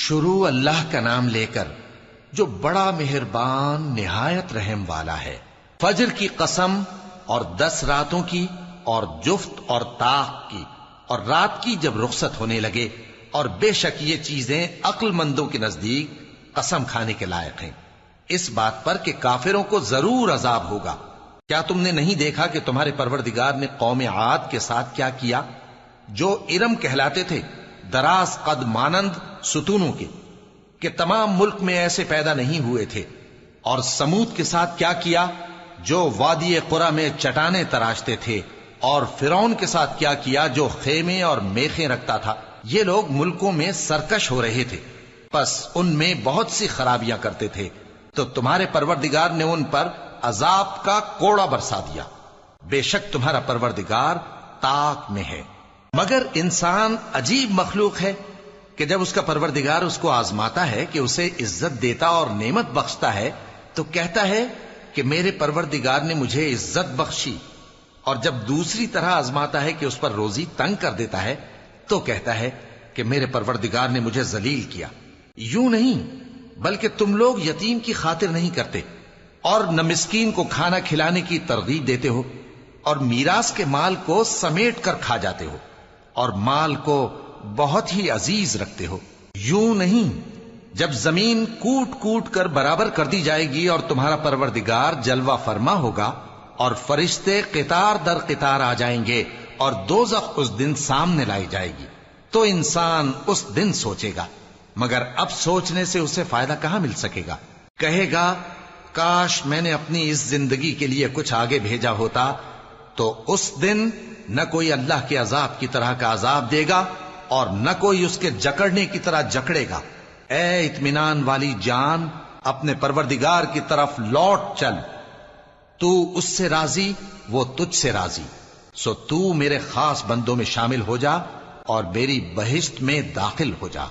شروع اللہ کا نام لے کر جو بڑا مہربان نہایت رحم والا ہے۔ فجر کی قسم اور 10 راتوں کی اور جفت اور طاق کی اور رات کی جب رخصت ہونے لگے، اور بے شک یہ چیزیں عقل مندوں کے نزدیک قسم کھانے کے لائق ہیں، اس بات پر کہ کافروں کو ضرور عذاب ہوگا۔ کیا تم نے نہیں دیکھا کہ تمہارے پروردگار نے قوم عاد کے ساتھ کیا کیا، جو ارم کہلاتے تھے، دراز قد مانند ستونوں کے، کہ تمام ملک میں ایسے پیدا نہیں ہوئے تھے؟ اور سمود کے ساتھ کیا کیا، جو وادی قرا میں چٹانیں تراشتے تھے؟ اور فرعون کے ساتھ کیا کیا، جو خیمے اور میخیں رکھتا تھا؟ یہ لوگ ملکوں میں سرکش ہو رہے تھے، پس ان میں بہت سی خرابیاں کرتے تھے، تو تمہارے پروردگار نے ان پر عذاب کا کوڑا برسا دیا۔ بے شک تمہارا پروردگار طاق میں ہے۔ مگر انسان عجیب مخلوق ہے کہ جب اس کا پروردگار اس کو آزماتا ہے کہ اسے عزت دیتا اور نعمت بخشتا ہے تو کہتا ہے کہ میرے پروردگار نے مجھے عزت بخشی، اور جب دوسری طرح آزماتا ہے کہ اس پر روزی تنگ کر دیتا ہے تو کہتا ہے کہ میرے پروردگار نے مجھے ذلیل کیا۔ یوں نہیں، بلکہ تم لوگ یتیم کی خاطر نہیں کرتے، اور نہ مسکین کو کھانا کھلانے کی ترغیب دیتے ہو، اور میراث کے مال کو سمیٹ کر کھا جاتے ہو، اور مال کو بہت ہی عزیز رکھتے ہو۔ یوں نہیں، جب زمین کوٹ کوٹ کر برابر کر دی جائے گی اور تمہارا پروردگار جلوہ فرما ہوگا اور فرشتے قطار در قطار آ جائیں گے اور دوزخ اس دن سامنے لائی جائے گی، تو انسان اس دن سوچے گا، مگر اب سوچنے سے اسے فائدہ کہاں مل سکے گا؟ کہے گا کاش میں نے اپنی اس زندگی کے لیے کچھ آگے بھیجا ہوتا، تو اس دن نہ کوئی اللہ کے عذاب کی طرح کا عذاب دے گا اور نہ کوئی اس کے جکڑنے کی طرح جکڑے گا۔ اے اطمینان والی جان، اپنے پروردگار کی طرف لوٹ چل، تو اس سے راضی، وہ تجھ سے راضی، سو تو میرے خاص بندوں میں شامل ہو جا اور میری بہشت میں داخل ہو جا۔